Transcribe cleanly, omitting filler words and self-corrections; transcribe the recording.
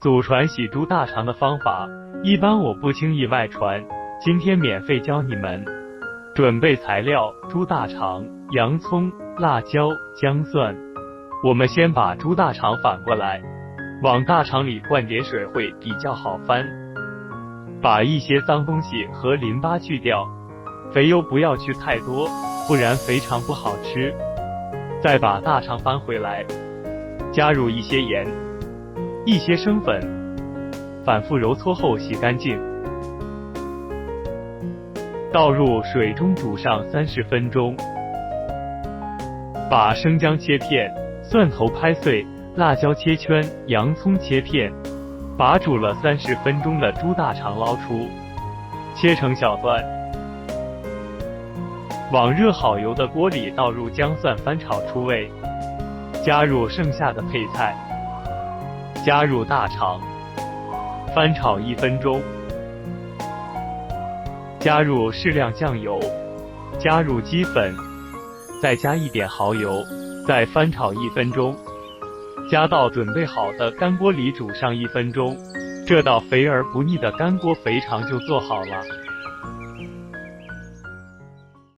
祖传洗猪大肠的方法，一般我不轻易外传，今天免费教你们。准备材料：猪大肠、洋葱、辣椒、姜蒜。我们先把猪大肠反过来，往大肠里灌点水会比较好翻。把一些脏东西和淋巴去掉，肥油不要去太多，不然肥肠不好吃。再把大肠翻回来，加入一些盐、一些生粉，反复揉搓后洗干净。倒入水中煮上30分钟。把生姜切片，蒜头拍碎，辣椒切圈，洋葱切片。把煮了30分钟的猪大肠捞出，切成小段。往热好油的锅里倒入姜蒜翻炒出味，加入剩下的配菜，加入大肠，翻炒1分钟。加入适量酱油，加入鸡粉，再加一点蚝油，再翻炒1分钟。加到准备好的干锅里煮上1分钟，这道肥而不腻的干锅肥肠就做好了。